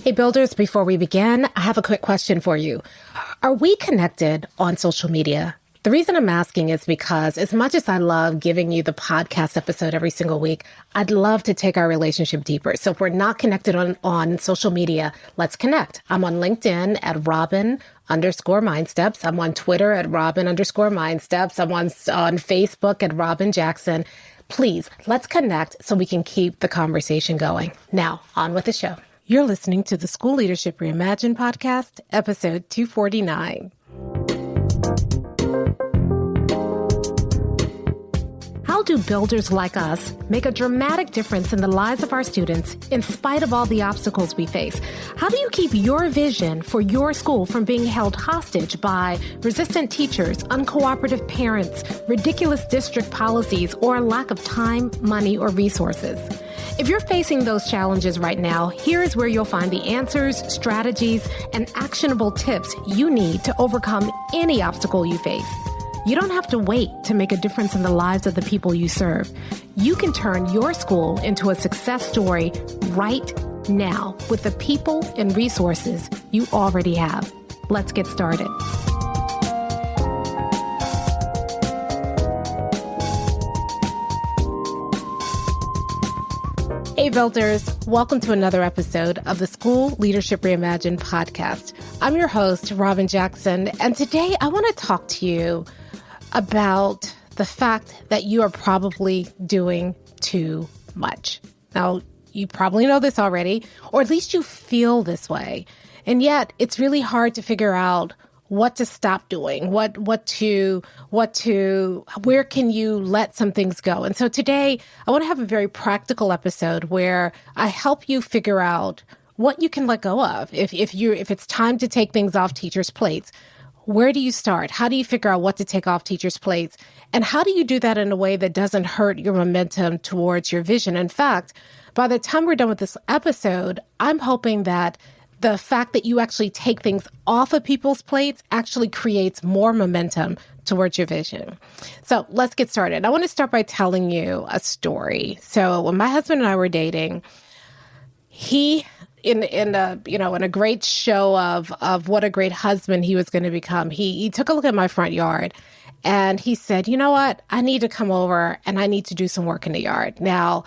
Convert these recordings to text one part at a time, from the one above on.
Hey builders, before we begin, I have a quick question for you. Are we connected on social media? The reason I'm asking is because as much as I love giving you the podcast episode every single week, I'd love to take our relationship deeper. So if we're not connected on social media, let's connect. I'm on LinkedIn at Robin_Mindsteps. I'm on Twitter at Robin_Mindsteps. I'm on Facebook at Robin Jackson. Please, let's connect so we can keep the conversation going. Now, on with the show. You're listening to the School Leadership Reimagined podcast, episode 249. How do builders like us make a dramatic difference in the lives of our students in spite of all the obstacles we face? How do you keep your vision for your school from being held hostage by resistant teachers, uncooperative parents, ridiculous district policies, or a lack of time, money, or resources? If you're facing those challenges right now, here's where you'll find the answers, strategies, and actionable tips you need to overcome any obstacle you face. You don't have to wait to make a difference in the lives of the people you serve. You can turn your school into a success story right now with the people and resources you already have. Let's get started. Hey builders, welcome to another episode of the School Leadership Reimagined podcast. I'm your host, Robin Jackson, and today I want to talk to you about the fact that you are probably doing too much. Now, you probably know this already, or at least you feel this way, and yet it's really hard to figure out what to stop doing, where can you let some things go? And so today I want to have a very practical episode where I help you figure out what you can let go of. If it's time to take things off teachers' plates, where do you start? How do you figure out what to take off teachers' plates? And how do you do that in a way that doesn't hurt your momentum towards your vision? In fact, by the time we're done with this episode, I'm hoping that the fact that you actually take things off of people's plates actually creates more momentum towards your vision. So let's get started. I want to start by telling you a story. So when my husband and I were dating, he, in a great show of what a great husband he was going to become, he took a look at my front yard and he said, you know what? I need to come over and I need to do some work in the yard. Now,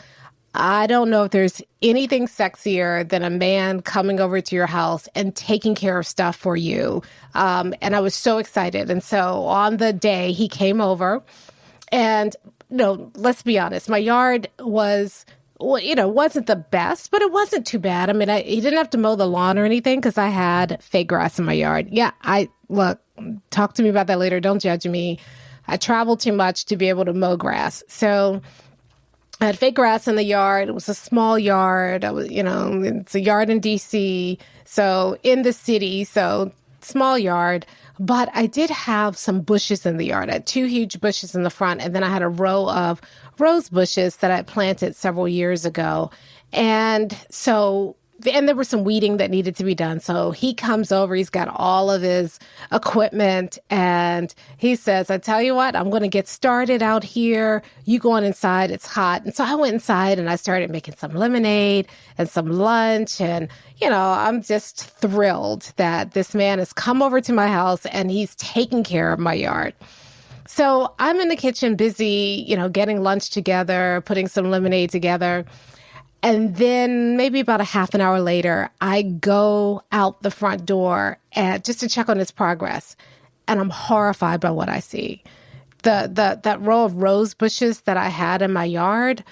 I don't know if there's anything sexier than a man coming over to your house and taking care of stuff for you. And I was so excited. And so on the day he came over and, let's be honest, my yard wasn't the best, but it wasn't too bad. I mean, he didn't have to mow the lawn or anything because I had fake grass in my yard. Yeah, talk to me about that later. Don't judge me. I travel too much to be able to mow grass. So I had fake grass in the yard. It was a small yard. It's a yard in DC. So in the city, so small yard. But I did have some bushes in the yard. I had two huge bushes in the front. And then I had a row of rose bushes that I planted several years ago. And there was some weeding that needed to be done. So he comes over, he's got all of his equipment, and he says, I tell you what, I'm going to get started out here. You go on inside, it's hot. And so I went inside and I started making some lemonade and some lunch. And, I'm just thrilled that this man has come over to my house and he's taking care of my yard. So I'm in the kitchen busy, getting lunch together, putting some lemonade together. And then maybe about a half an hour later, I go out the front door just to check on his progress. And I'm horrified by what I see. That row of rose bushes that I had in my yard,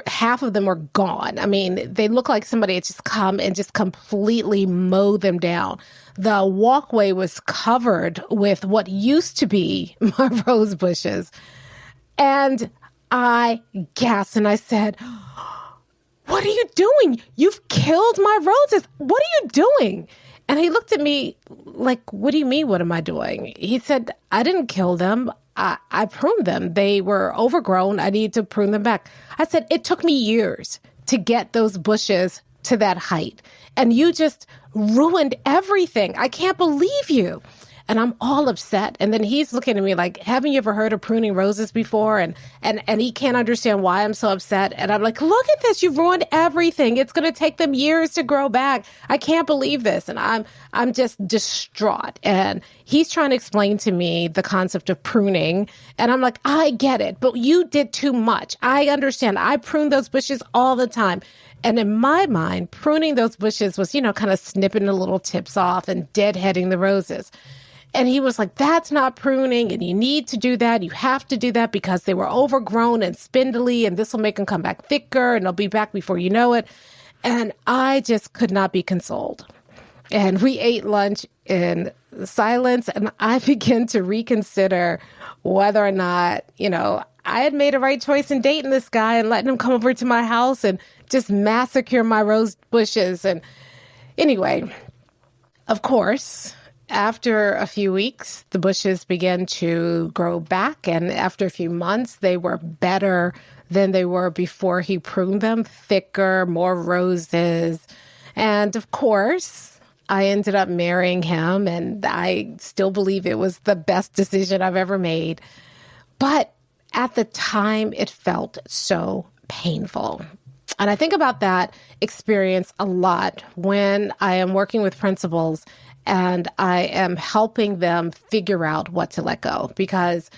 half of them were gone. I mean, they look like somebody had just come and just completely mowed them down. The walkway was covered with what used to be my rose bushes. And I gasped and I said, what are you doing? You've killed my roses. What are you doing? And he looked at me like, what do you mean, what am I doing? He said, I didn't kill them. I pruned them. They were overgrown. I need to prune them back. I said, it took me years to get those bushes to that height. And you just ruined everything. I can't believe you. And I'm all upset. And then he's looking at me like, haven't you ever heard of pruning roses before? And he can't understand why I'm so upset. And I'm like, look at this. You've ruined everything. It's going to take them years to grow back. I can't believe this. And I'm just distraught. And he's trying to explain to me the concept of pruning. And I'm like, I get it, but you did too much. I understand. I prune those bushes all the time. And in my mind, pruning those bushes was, kind of snipping the little tips off and deadheading the roses. And he was like, that's not pruning, and you need to do that. You have to do that because they were overgrown and spindly, and this will make them come back thicker, and they'll be back before you know it. And I just could not be consoled. And we ate lunch in silence, and I began to reconsider whether or not, I had made a right choice in dating this guy and letting him come over to my house and just massacre my rose bushes. And anyway, of course, after a few weeks, the bushes began to grow back. And after a few months, they were better than they were before he pruned them, thicker, more roses. And of course, I ended up marrying him, and I still believe it was the best decision I've ever made. But at the time, it felt so painful. And I think about that experience a lot when I am working with principals and I am helping them figure out what to let go. Because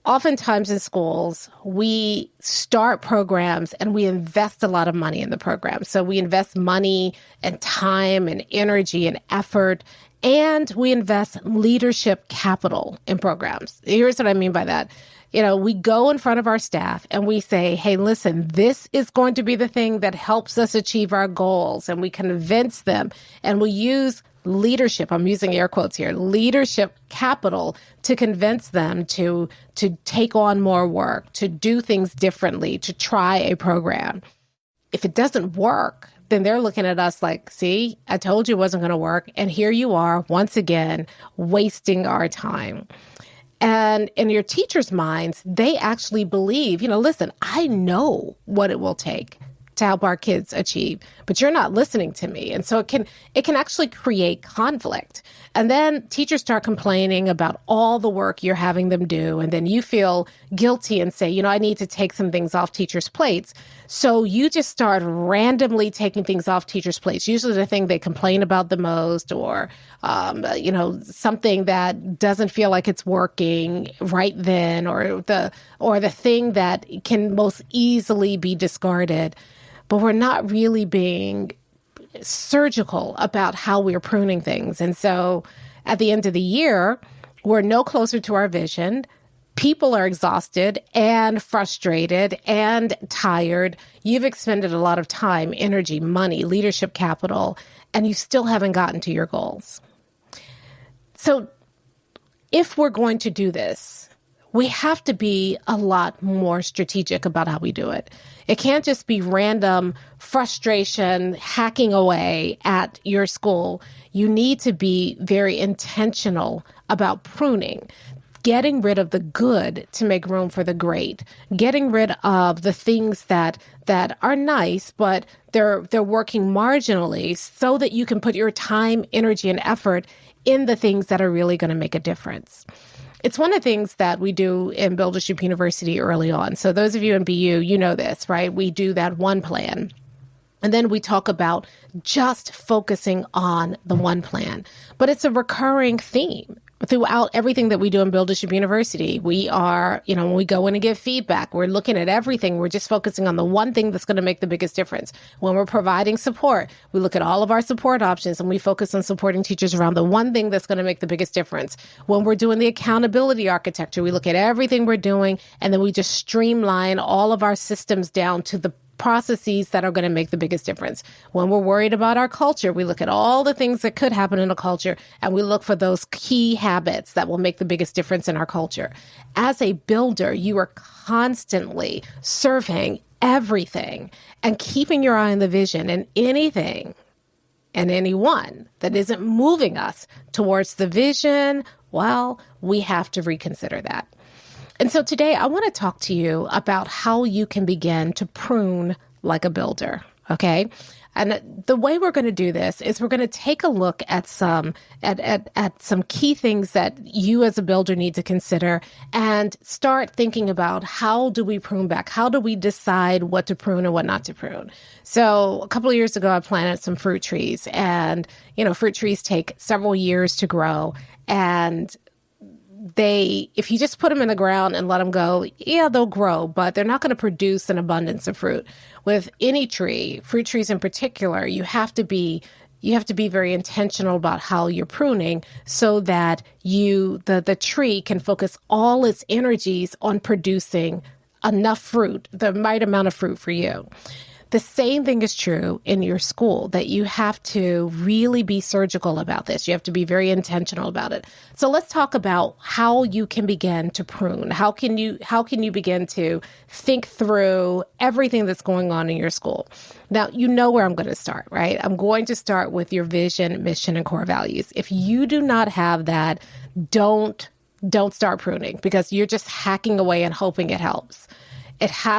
oftentimes in schools, we start programs and we invest a lot of money in the program. So we invest money and time and energy and effort, and we invest leadership capital in programs. Here's what I mean by that. We go in front of our staff and we say, hey, listen, this is going to be the thing that helps us achieve our goals. And we convince them, and we use leadership, I'm using air quotes here, leadership capital to convince them to take on more work, to do things differently, to try a program. If it doesn't work, then they're looking at us like, see, I told you it wasn't going to work. And here you are, once again, wasting our time. And in your teachers' minds, they actually believe, listen, I know what it will take to help our kids achieve, but you're not listening to me. And so it can actually create conflict. And then teachers start complaining about all the work you're having them do. And then you feel guilty and say, I need to take some things off teachers' plates. So you just start randomly taking things off teachers' plates, usually the thing they complain about the most, or, something that doesn't feel like it's working right then, or the thing that can most easily be discarded. But we're not really being surgical about how we're pruning things. And so at the end of the year, we're no closer to our vision. People are exhausted and frustrated and tired. You've expended a lot of time, energy, money, leadership capital, and you still haven't gotten to your goals. So if we're going to do this, we have to be a lot more strategic about how we do it. It can't just be random frustration, hacking away at your school. You need to be very intentional about pruning, getting rid of the good to make room for the great, getting rid of the things that are nice, but they're working marginally, so that you can put your time, energy, and effort in the things that are really going to make a difference. It's one of the things that we do in Buildership University early on. So those of you in BU, you know this, right? We do that one plan. And then we talk about just focusing on the one plan. But it's a recurring theme throughout everything that we do in Buildership University. We are, when we go in and give feedback, we're looking at everything. We're just focusing on the one thing that's going to make the biggest difference. When we're providing support, we look at all of our support options and we focus on supporting teachers around the one thing that's going to make the biggest difference. When we're doing the accountability architecture, we look at everything we're doing, and then we just streamline all of our systems down to the processes that are going to make the biggest difference. When we're worried about our culture, we look at all the things that could happen in a culture, and we look for those key habits that will make the biggest difference in our culture. As a builder, you are constantly surveying everything and keeping your eye on the vision, and anything and anyone that isn't moving us towards the vision, well, we have to reconsider that. And so today I want to talk to you about how you can begin to prune like a builder. Okay. And the way we're going to do this is we're going to take a look at some key things that you as a builder need to consider and start thinking about how do we prune back? How do we decide what to prune and what not to prune? So a couple of years ago, I planted some fruit trees, and, fruit trees take several years to grow, and if you just put them in the ground and let them go, yeah, they'll grow, but they're not going to produce an abundance of fruit. With any tree, fruit trees in particular, you have to be very intentional about how you're pruning so that the tree can focus all its energies on producing enough fruit, the right amount of fruit for you. The same thing is true in your school, that you have to really be surgical about this. You have to be very intentional about it. So let's talk about how you can begin to prune. How can you begin to think through everything that's going on in your school? Now, you know where I'm going to start, right? I'm going to start with your vision, mission, and core values. If you do not have that, don't start pruning, because you're just hacking away and hoping it helps.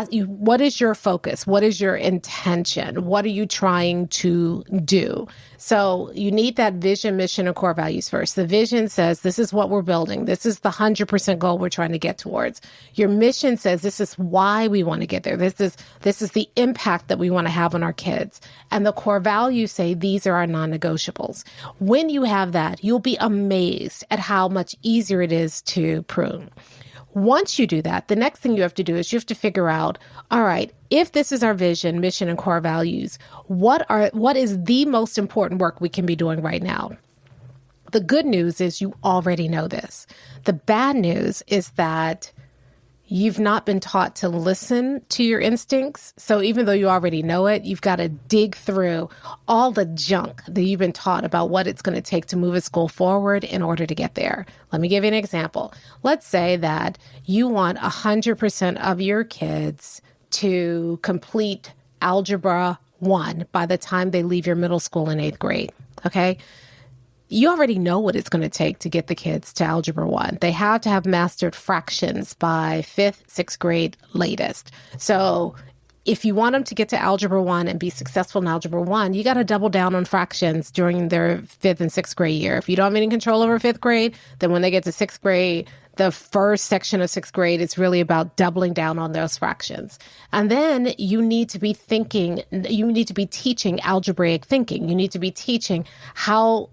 What is your focus? What is your intention? What are you trying to do? So you need that vision, mission, and core values first. The vision says, this is what we're building. This is the 100% goal we're trying to get towards. Your mission says, this is why we want to get there. This is the impact that we want to have on our kids. And the core values say, these are our non-negotiables. When you have that, you'll be amazed at how much easier it is to prune. Once you do that, the next thing you have to do is you have to figure out, all right, if this is our vision, mission, and core values, what is the most important work we can be doing right now? The good news is you already know this. The bad news is that you've not been taught to listen to your instincts. So even though you already know it, you've got to dig through all the junk that you've been taught about what it's going to take to move a school forward in order to get there. Let me give you an example. Let's say that you want 100% of your kids to complete Algebra 1 by the time they leave your middle school in 8th grade. Okay? You already know what it's going to take to get the kids to Algebra 1. They have to have mastered fractions by 5th, 6th grade latest. So if you want them to get to Algebra 1 and be successful in Algebra 1, you got to double down on fractions during their 5th and 6th grade year. If you don't have any control over 5th grade, then when they get to 6th grade, the first section of 6th grade is really about doubling down on those fractions. And then you need to be teaching algebraic thinking. You need to be teaching how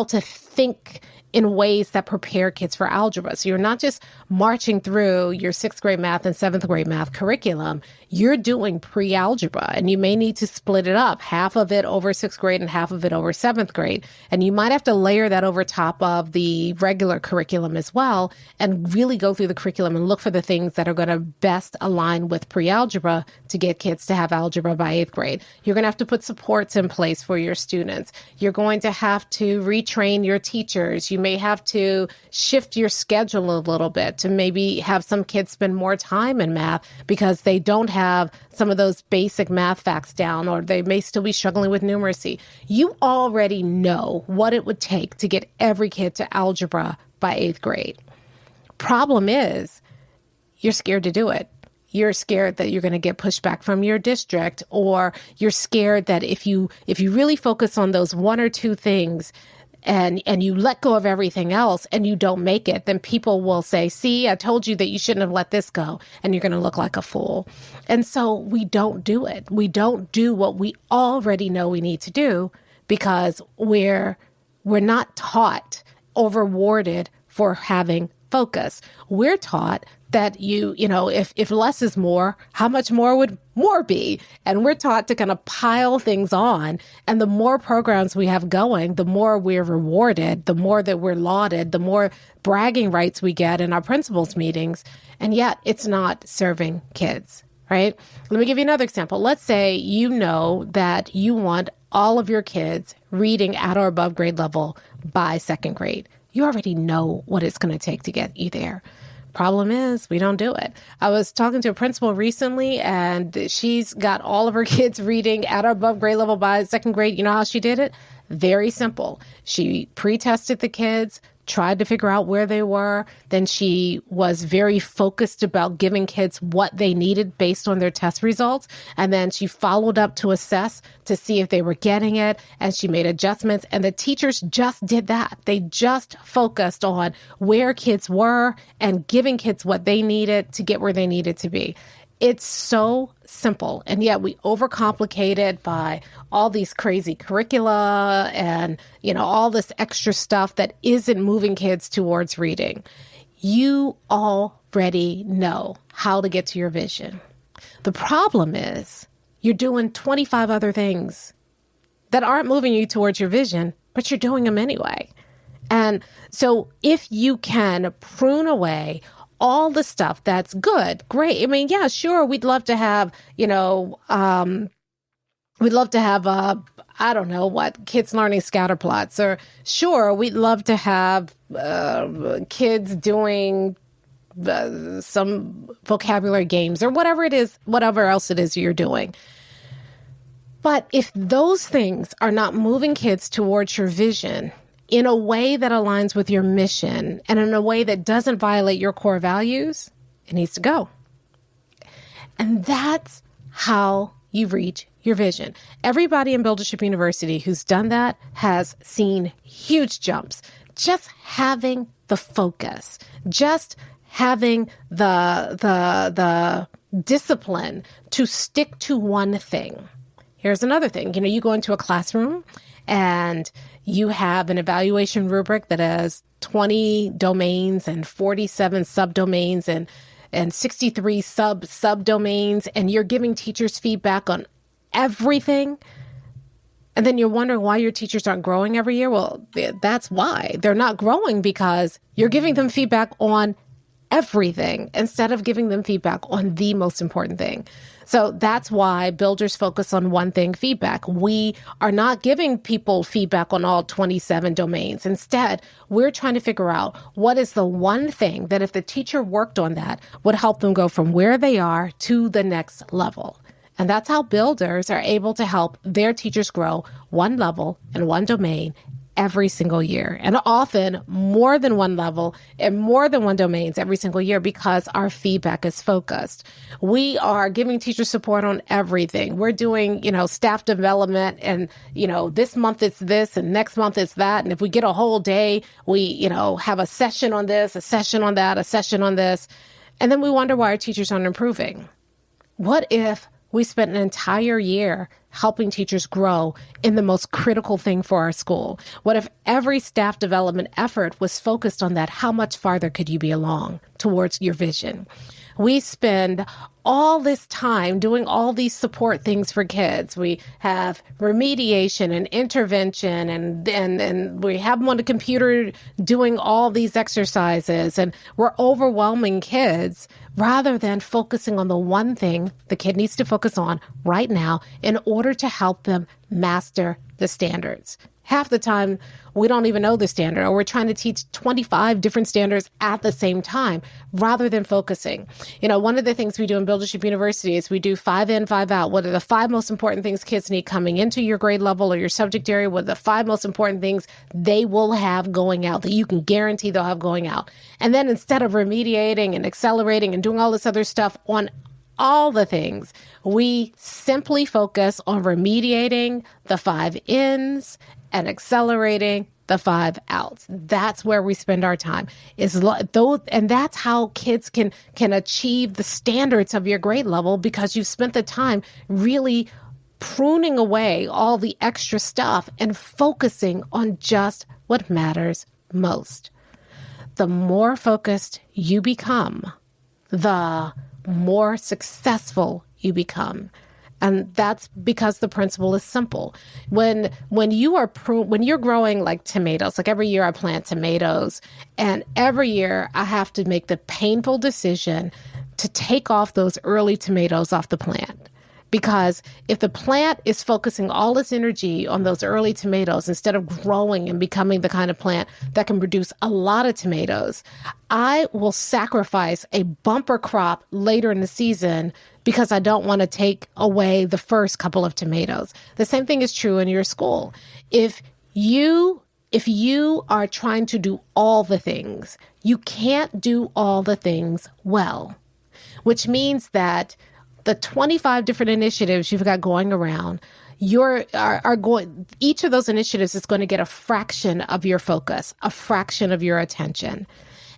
to think in ways that prepare kids for algebra. So you're not just marching through your 6th grade math and 7th grade math curriculum. You're doing pre-algebra, and you may need to split it up, half of it over 6th grade and half of it over 7th grade. And you might have to layer that over top of the regular curriculum as well, and really go through the curriculum and look for the things that are going to best align with pre-algebra to get kids to have algebra by 8th grade. You're going to have to put supports in place for your students. You're going to have to retrain your teachers. You may have to shift your schedule a little bit to maybe have some kids spend more time in math because they don't have some of those basic math facts down, or they may still be struggling with numeracy. You already know what it would take to get every kid to algebra by 8th grade. Problem is, you're scared to do it. You're scared that you're going to get pushback from your district, or you're scared that if you really focus on those one or two things and you let go of everything else and you don't make it, then people will say, see, I told you that you shouldn't have let this go, and you're going to look like a fool. And so we don't do it. We don't do what we already know we need to do because we're not taught or rewarded for having focus. We're taught that if less is more, how much more would more be? And we're taught to kind of pile things on. And the more programs we have going, the more we're rewarded, the more that we're lauded, the more bragging rights we get in our principals meetings. And yet it's not serving kids, right? Let me give you another example. Let's say you know that you want all of your kids reading at or above grade level by 2nd grade. You already know what it's going to take to get you there. Problem is, we don't do it. I was talking to a principal recently, and she's got all of her kids reading at or above grade level by 2nd grade. You know how she did it? Very simple. She pre-tested the kids, tried to figure out where they were. Then she was very focused about giving kids what they needed based on their test results. And then she followed up to assess to see if they were getting it. And she made adjustments. And the teachers just did that. They just focused on where kids were and giving kids what they needed to get where they needed to be. It's so simple, and yet we overcomplicate it by all these crazy curricula and, all this extra stuff that isn't moving kids towards reading. You already know how to get to your vision. The problem is you're doing 25 other things that aren't moving you towards your vision, but you're doing them anyway. And so if you can prune away all the stuff that's good, great. I mean, yeah, sure. We'd love to have, I don't know what, kids learning scatter plots, or sure, we'd love to have kids doing some vocabulary games or whatever it is, whatever else it is you're doing. But if those things are not moving kids towards your vision in a way that aligns with your mission and in a way that doesn't violate your core values, it needs to go. And that's how you reach your vision. Everybody in Buildership University who's done that has seen huge jumps. Just having the focus, just having the discipline to stick to one thing. Here's another thing. You go into a classroom and you have an evaluation rubric that has 20 domains and 47 subdomains and 63 subdomains, and you're giving teachers feedback on everything. And then you're wondering why your teachers aren't growing every year. Well, that's why. They're not growing because you're giving them feedback on everything instead of giving them feedback on the most important thing. So that's why builders focus on one thing feedback. We are not giving people feedback on all 27 domains. Instead, we're trying to figure out what is the one thing that if the teacher worked on that would help them go from where they are to the next level. And that's how builders are able to help their teachers grow one level in one domain every single year, and often more than one level and more than one domains every single year because our feedback is focused. We are giving teacher support on everything. We're doing, staff development, and, this month it's this and next month it's that. And if we get a whole day, we, have a session on this, a session on that, a session on this. And then we wonder why our teachers aren't improving. What if we spent an entire year helping teachers grow in the most critical thing for our school? What if every staff development effort was focused on that? How much farther could you be along towards your vision? We spend all this time doing all these support things for kids. We have remediation and intervention, and we have them on the computer doing all these exercises, and we're overwhelming kids rather than focusing on the one thing the kid needs to focus on right now in order to help them master the standards. Half the time, we don't even know the standard, or we're trying to teach 25 different standards at the same time rather than focusing. One of the things we do in Buildership University is we do 5 in, 5 out. What are the 5 most important things kids need coming into your grade level or your subject area? What are the 5 most important things they will have going out that you can guarantee they'll have going out? And then instead of remediating and accelerating and doing all this other stuff on all the things, we simply focus on remediating the 5 ins and accelerating the 5 outs. That's where we spend our time. And that's how kids can achieve the standards of your grade level, because you've spent the time really pruning away all the extra stuff and focusing on just what matters most. The more focused you become, the more successful you become. And that's because the principle is simple. When you're growing like tomatoes, like every year I plant tomatoes, and every year I have to make the painful decision to take off those early tomatoes off the plant. Because if the plant is focusing all its energy on those early tomatoes instead of growing and becoming the kind of plant that can produce a lot of tomatoes, I will sacrifice a bumper crop later in the season because I don't want to take away the first couple of tomatoes. The same thing is true in your school. If you If you are trying to do all the things, you can't do all the things well, which means that the 25 different initiatives you've got going around, each of those initiatives is going to get a fraction of your focus, a fraction of your attention.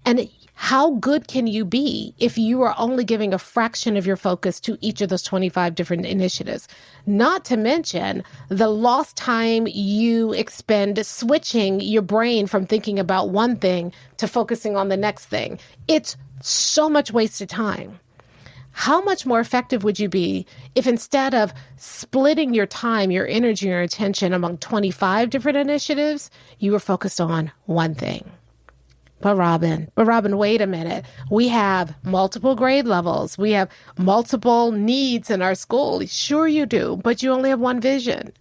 And how good can you be if you are only giving a fraction of your focus to each of those 25 different initiatives? Not to mention the lost time you expend switching your brain from thinking about one thing to focusing on the next thing. It's so much wasted time. How much more effective would you be if instead of splitting your time, your energy, your attention among 25 different initiatives, you were focused on one thing? But Robin, wait a minute. We have multiple grade levels. We have multiple needs in our school. Sure you do, but you only have one vision.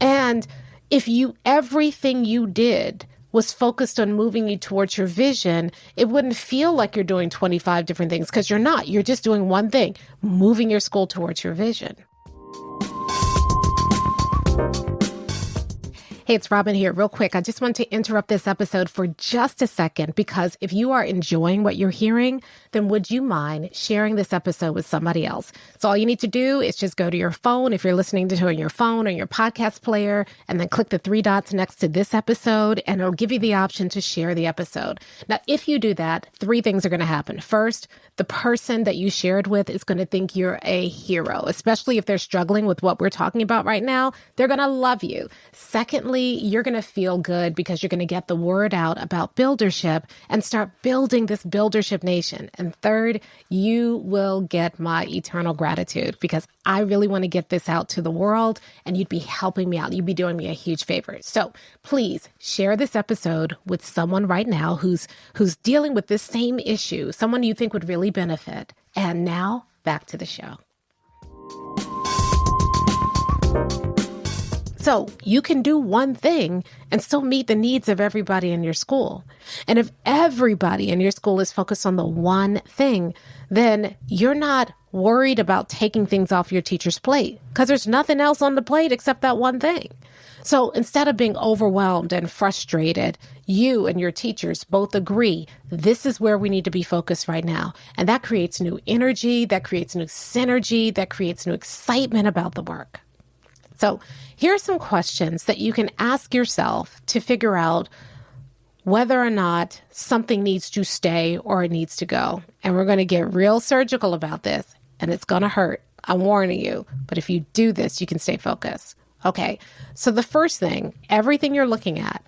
And if everything you did was focused on moving you towards your vision, it wouldn't feel like you're doing 25 different things, because you're not. You're just doing one thing, moving your school towards your vision. Hey, it's Robin here. Real quick, I just want to interrupt this episode for just a second, because if you are enjoying what you're hearing, then would you mind sharing this episode with somebody else? So all you need to do is just go to your phone, if you're listening to it on your phone or your podcast player, and then click the three dots next to this episode, and it'll give you the option to share the episode. Now, if you do that, three things are going to happen. First, the person that you shared with is going to think you're a hero, especially if they're struggling with what we're talking about right now. They're going to love you. Secondly, you're going to feel good because you're going to get the word out about buildership and start building this buildership nation. And third, you will get my eternal gratitude, because I really want to get this out to the world, and you'd be helping me out. You'd be doing me a huge favor. So please share this episode with someone right now who's dealing with this same issue, someone you think would really benefit. And now back to the show. So you can do one thing and still meet the needs of everybody in your school. And if everybody in your school is focused on the one thing, then you're not worried about taking things off your teacher's plate, because there's nothing else on the plate except that one thing. So instead of being overwhelmed and frustrated, you and your teachers both agree this is where we need to be focused right now. And that creates new energy, that creates new synergy, that creates new excitement about the work. So here are some questions that you can ask yourself to figure out whether or not something needs to stay or it needs to go. And we're going to get real surgical about this, and it's going to hurt. I'm warning you. But if you do this, you can stay focused. Okay, so the first thing, everything you're looking at,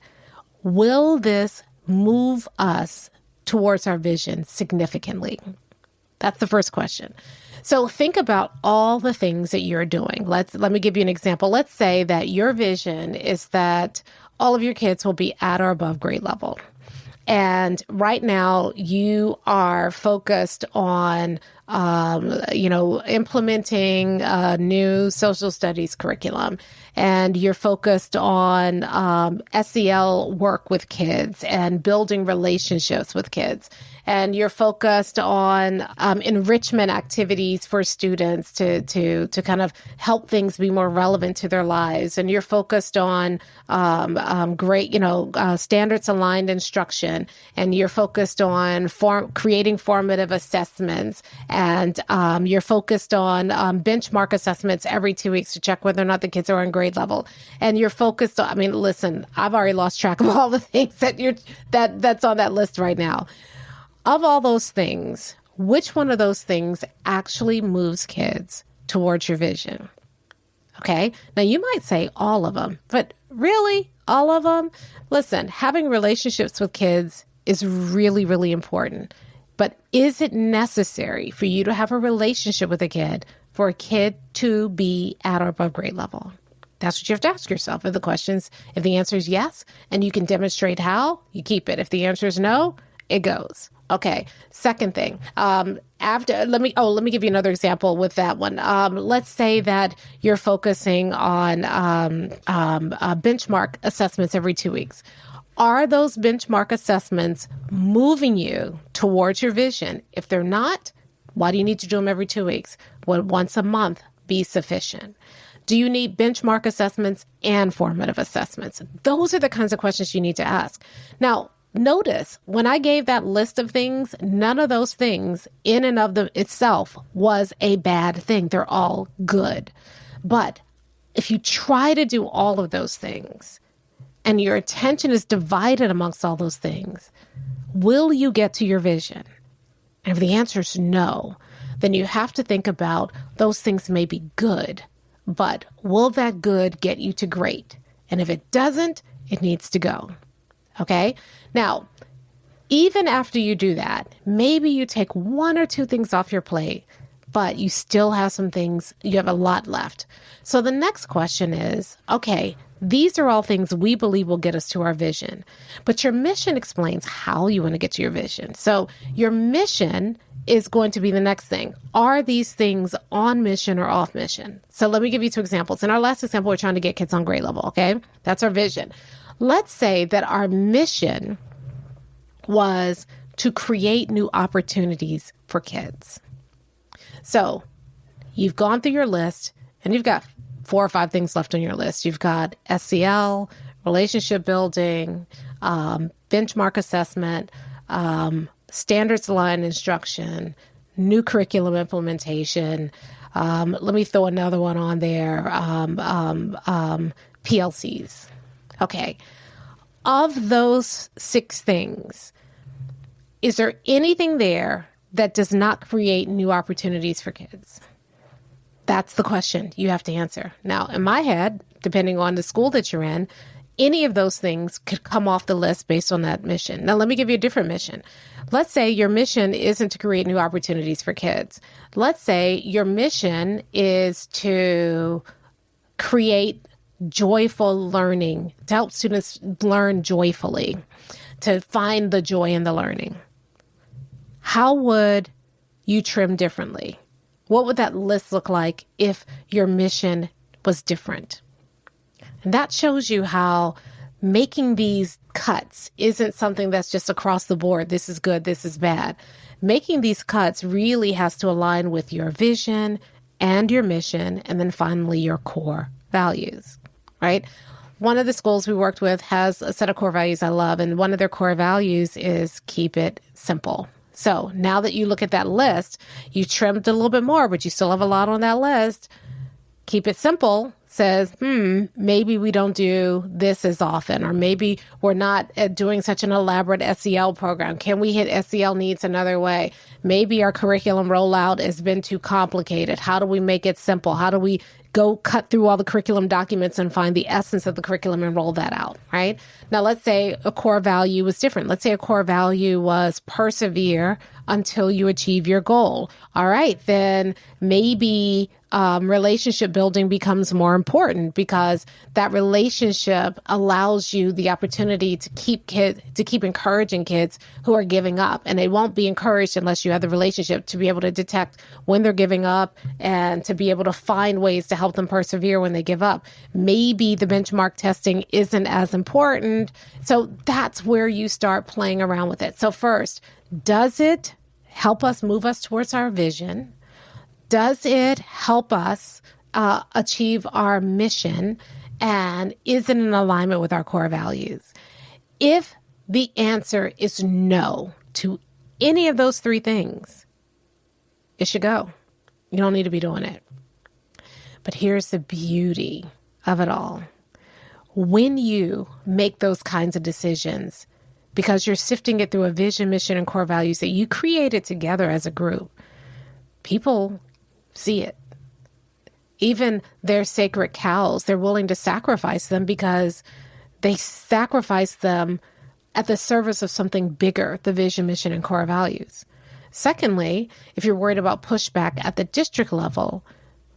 will this move us towards our vision significantly? That's the first question. So think about all the things that you're doing. Let me give you an example. Let's say that your vision is that all of your kids will be at or above grade level. And right now you are focused on, implementing a new social studies curriculum. And you're focused on SEL work with kids and building relationships with kids. And you're focused on enrichment activities for students to kind of help things be more relevant to their lives. And you're focused on great, standards aligned instruction. And you're focused on creating formative assessments. And you're focused on benchmark assessments every 2 weeks to check whether or not the kids are on grade level. And you're focused on, listen, I've already lost track of all the things that's on that list right now. Of all those things, which one of those things actually moves kids towards your vision? Okay. Now you might say all of them, but really all of them? Listen, having relationships with kids is really, really important. But is it necessary for you to have a relationship with a kid for a kid to be at or above grade level? That's what you have to ask yourself. If the answer is yes, and you can demonstrate how, you keep it. If the answer is no, it goes. Okay. Second thing, let me give you another example with that one. Let's say that you're focusing on benchmark assessments every 2 weeks. Are those benchmark assessments moving you towards your vision? If they're not, why do you need to do them every 2 weeks? Would once a month be sufficient? Do you need benchmark assessments and formative assessments? Those are the kinds of questions you need to ask. Now, notice when I gave that list of things, none of those things in and of itself was a bad thing. They're all good. But if you try to do all of those things and your attention is divided amongst all those things, will you get to your vision? And if the answer is no, then you have to think about those things may be good, but will that good get you to great? And if it doesn't, it needs to go. Okay? Now, even after you do that, maybe you take one or two things off your plate, but you still have some things, you have a lot left. So the next question is, okay, these are all things we believe will get us to our vision, but your mission explains how you want to get to your vision. So your mission is going to be the next thing. Are these things on mission or off mission? So let me give you two examples. In our last example, we're trying to get kids on grade level, okay? That's our vision. Let's say that our mission was to create new opportunities for kids. So you've gone through your list and you've got 4 or 5 things left on your list. You've got SEL, relationship building, benchmark assessment, standards aligned instruction, new curriculum implementation. Let me throw another one on there, PLCs. Okay. Of those 6 things, is there anything there that does not create new opportunities for kids? That's the question you have to answer. Now, in my head, depending on the school that you're in, any of those things could come off the list based on that mission. Now, let me give you a different mission. Let's say your mission isn't to create new opportunities for kids. Let's say your mission is to create joyful learning, to help students learn joyfully, to find the joy in the learning. How would you trim differently? What would that list look like if your mission was different? And that shows you how making these cuts isn't something that's just across the board. This is good, this is bad. Making these cuts really has to align with your vision and your mission, and then finally your core values, right? One of the schools we worked with has a set of core values I love, and one of their core values is keep it simple. So now that you look at that list, you trimmed a little bit more, but you still have a lot on that list. Keep it simple says, maybe we don't do this as often, or maybe we're not doing such an elaborate SEL program. Can we hit SEL needs another way? Maybe our curriculum rollout has been too complicated. How do we make it simple? How do we go cut through all the curriculum documents and find the essence of the curriculum and roll that out, right? Now, let's say a core value was different. Let's say a core value was persevere until you achieve your goal. All right, then maybe relationship building becomes more important because that relationship allows you the opportunity to keep encouraging kids who are giving up. And they won't be encouraged unless you have the relationship to be able to detect when they're giving up and to be able to find ways to help them persevere when they give up. Maybe the benchmark testing isn't as important. So that's where you start playing around with it. So first, does it help us move us towards our vision? Does it help us achieve our mission? And is it in alignment with our core values? If the answer is no to any of those 3 things, it should go. You don't need to be doing it. But here's the beauty of it all. When you make those kinds of decisions, because you're sifting it through a vision, mission, and core values that you created together as a group, people see it. Even their sacred cows, they're willing to sacrifice them because they sacrifice them at the service of something bigger, the vision, mission, and core values. Secondly, if you're worried about pushback at the district level,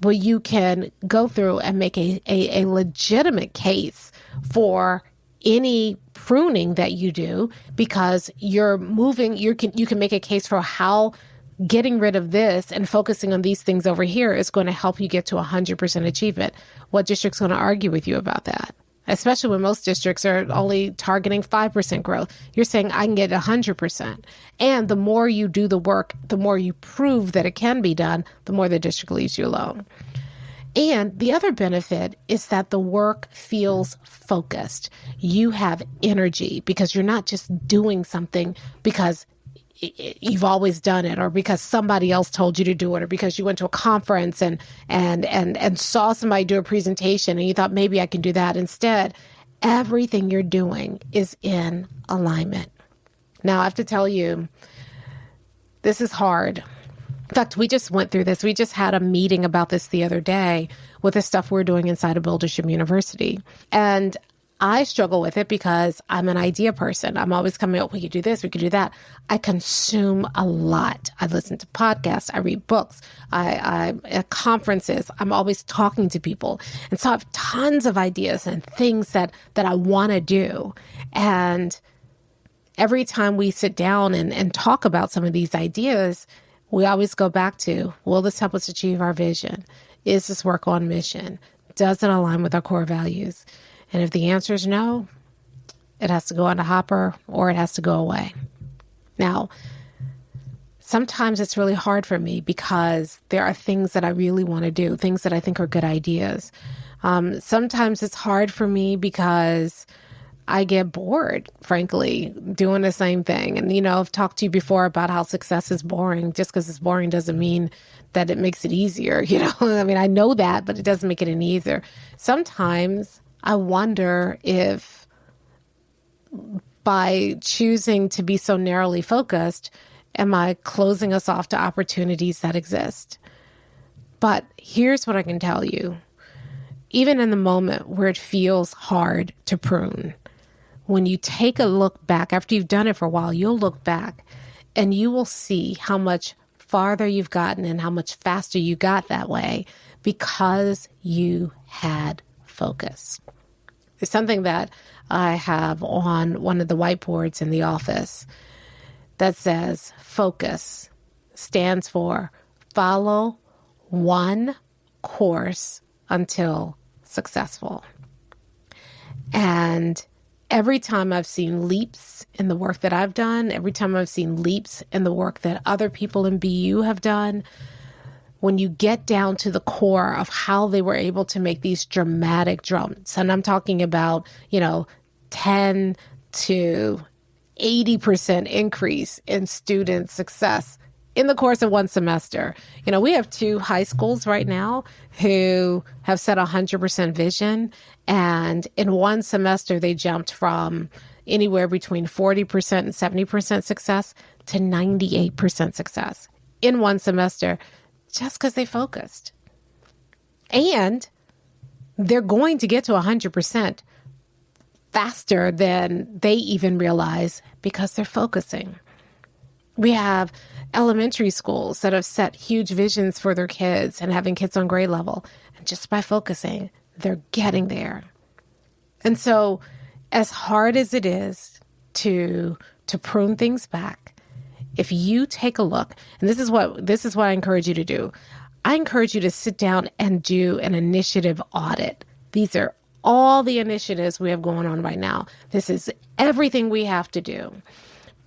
well, you can go through and make a legitimate case for any pruning that you do, because you're moving, you can make a case for how getting rid of this and focusing on these things over here is going to help you get to 100% achievement. What district's going to argue with you about that? Especially when most districts are only targeting 5% growth. You're saying I can get 100%. And the more you do the work, the more you prove that it can be done, the more the district leaves you alone. And the other benefit is that the work feels focused. You have energy because you're not just doing something because you've always done it, or because somebody else told you to do it, or because you went to a conference and saw somebody do a presentation and you thought maybe I can do that. Instead, everything you're doing is in alignment. Now, I have to tell you, this is hard. In fact, we just went through this. We just had a meeting about this the other day with the stuff we're doing inside of Buildership University. And I struggle with it because I'm an idea person. I'm always coming up, we could do this, we could do that. I consume a lot. I listen to podcasts, I read books, I at conferences, I'm always talking to people. And so I have tons of ideas and things that I want to do. And every time we sit down and talk about some of these ideas, we always go back to, will this help us achieve our vision? Is this work on mission? Does it align with our core values? And if the answer is no, it has to go on the hopper or it has to go away. Now, sometimes it's really hard for me because there are things that I really want to do, things that I think are good ideas. Sometimes it's hard for me because I get bored, frankly, doing the same thing. And, I've talked to you before about how success is boring. Just because it's boring doesn't mean that it makes it easier. I mean, I know that, but it doesn't make it any easier. Sometimes I wonder if by choosing to be so narrowly focused, am I closing us off to opportunities that exist? But here's what I can tell you. Even in the moment where it feels hard to prune, when you take a look back, after you've done it for a while, you'll look back and you will see how much farther you've gotten and how much faster you got that way because you had focus. There's something that I have on one of the whiteboards in the office that says focus stands for follow one course until successful. And every time I've seen leaps in the work that I've done, every time I've seen leaps in the work that other people in BU have done, when you get down to the core of how they were able to make these dramatic jumps, and I'm talking about, 10 to 80% increase in student success in the course of one semester. We have 2 high schools right now who have set 100% vision. And in one semester, they jumped from anywhere between 40% and 70% success to 98% success in one semester, just because they focused. And they're going to get to 100% faster than they even realize because they're focusing. We have elementary schools that have set huge visions for their kids and having kids on grade level. And just by focusing, they're getting there. And so as hard as it is to prune things back, if you take a look, and this is what I encourage you to do. I encourage you to sit down and do an initiative audit. These are all the initiatives we have going on right now. This is everything we have to do.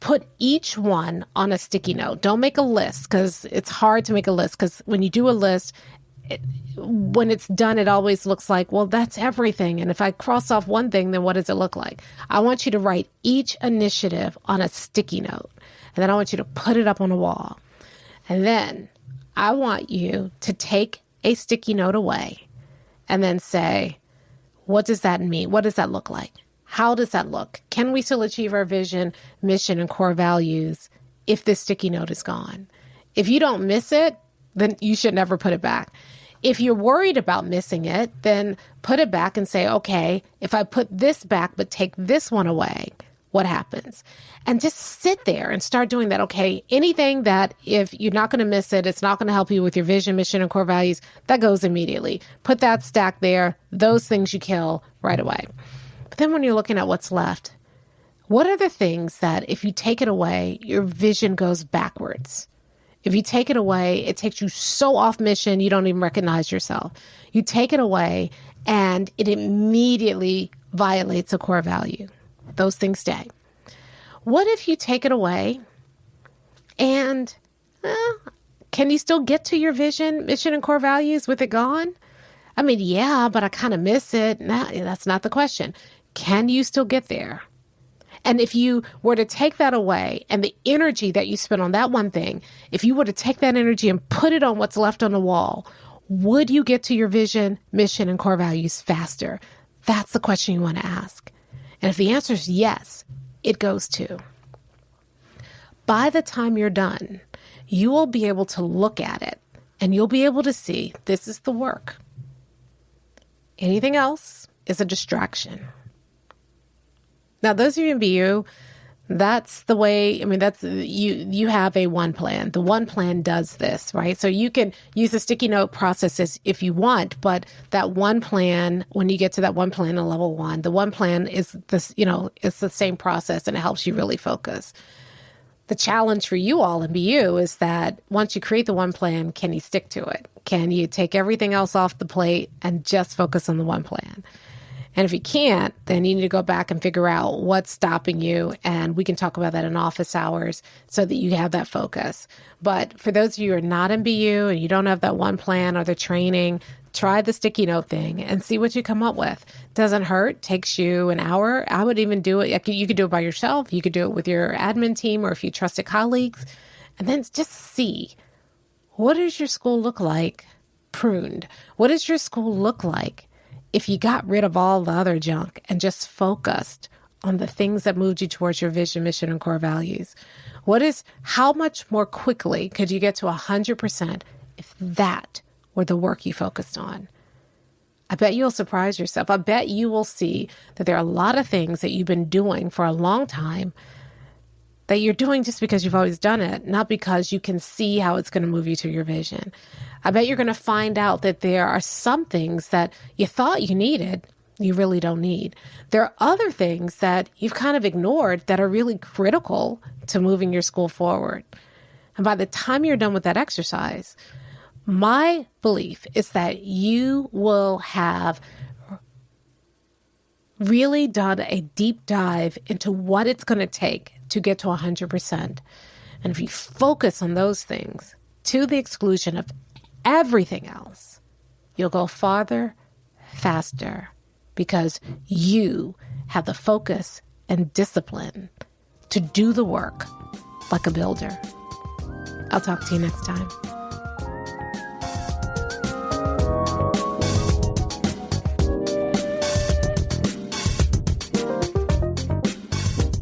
Put each one on a sticky note. Don't make a list because it's hard to make a list, because when you do a list, when it's done, it always looks like, well, that's everything. And if I cross off one thing, then what does it look like? I want you to write each initiative on a sticky note. And then I want you to put it up on a wall. And then I want you to take a sticky note away and then say, what does that mean? What does that look like? How does that look? Can we still achieve our vision, mission, and core values if this sticky note is gone? If you don't miss it, then you should never put it back. If you're worried about missing it, then put it back and say, okay, if I put this back but take this one away, what happens? And just sit there and start doing that. Okay, anything that if you're not going to miss it, it's not going to help you with your vision, mission, and core values, that goes immediately. Put that stack there. Those things you kill right away. But then when you're looking at what's left, what are the things that if you take it away, your vision goes backwards? If you take it away, it takes you so off mission, you don't even recognize yourself. You take it away and it immediately violates a core value. Those things stay. What if you take it away and can you still get to your vision, mission, and core values with it gone? I mean, yeah, but I kind of miss it. Nah, that's not the question. Can you still get there? And if you were to take that away and the energy that you spent on that one thing, if you were to take that energy and put it on what's left on the wall, would you get to your vision, mission, and core values faster? That's the question you want to ask. And if the answer is yes, it goes to. By the time you're done, you will be able to look at it and you'll be able to see this is the work. Anything else is a distraction. Now, those of you in BU, that's the way, I mean, that's, you have a one plan. The one plan does this, right? So you can use the sticky note process if you want, but that one plan, when you get to that one plan in level 1, the one plan is this, it's the same process and it helps you really focus. The challenge for you all in BU is that once you create the one plan, can you stick to it? Can you take everything else off the plate and just focus on the one plan? And if you can't, then you need to go back and figure out what's stopping you. And we can talk about that in office hours so that you have that focus. But for those of you who are not in BU and you don't have that one plan or the training, try the sticky note thing and see what you come up with. Doesn't hurt, takes you an hour. I would even do it. You could do it by yourself. You could do it with your admin team or a few trusted colleagues. And then just see, what does your school look like pruned? What does your school look like if you got rid of all the other junk and just focused on the things that moved you towards your vision, mission, and core values? How much more quickly could you get to 100% if that were the work you focused on? I bet you'll surprise yourself. I bet you will see that there are a lot of things that you've been doing for a long time that you're doing just because you've always done it, not because you can see how it's going to move you to your vision. I bet you're going to find out that there are some things that you thought you needed, you really don't need. There are other things that you've kind of ignored that are really critical to moving your school forward. And by the time you're done with that exercise, my belief is that you will have really done a deep dive into what it's going to take to get to 100%. And if you focus on those things to the exclusion of everything else, you'll go farther, faster, because you have the focus and discipline to do the work like a builder. I'll talk to you next time.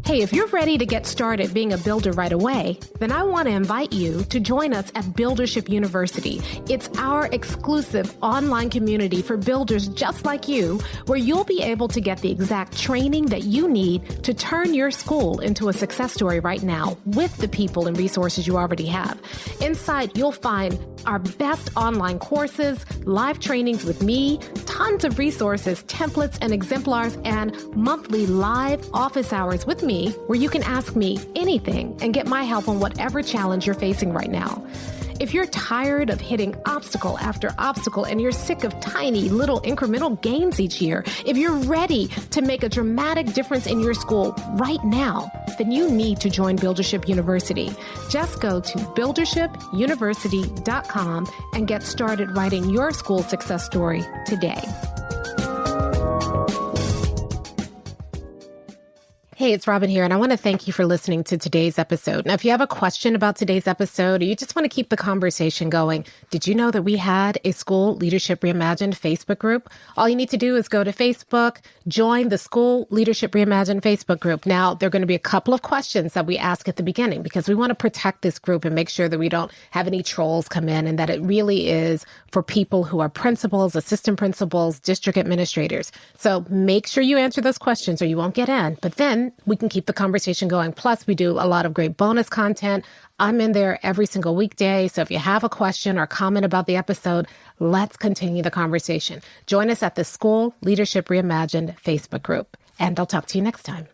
Hey, if you're ready to get started being a builder right away, then I want to invite you to join us at Buildership University. It's our exclusive online community for builders just like you, where you'll be able to get the exact training that you need to turn your school into a success story right now with the people and resources you already have. Inside, you'll find our best online courses, live trainings with me, tons of resources, templates, and exemplars, and monthly live office hours with me, where you can ask me anything and get my help on whatever challenge you're facing right now. If you're tired of hitting obstacle after obstacle and you're sick of tiny little incremental gains each year, if you're ready to make a dramatic difference in your school right now, then you need to join Buildership University. Just go to buildershipuniversity.com and get started writing your school success story today. Hey, it's Robin here, and I want to thank you for listening to today's episode. Now, if you have a question about today's episode, or you just want to keep the conversation going, did you know that we had a School Leadership Reimagined Facebook group? All you need to do is go to Facebook, join the School Leadership Reimagined Facebook group. Now, there are going to be a couple of questions that we ask at the beginning because we want to protect this group and make sure that we don't have any trolls come in, and that it really is for people who are principals, assistant principals, district administrators. So make sure you answer those questions or you won't get in. But then we can keep the conversation going. Plus, we do a lot of great bonus content. I'm in there every single weekday. So if you have a question or comment about the episode, let's continue the conversation. Join us at the School Leadership Reimagined Facebook group. And I'll talk to you next time.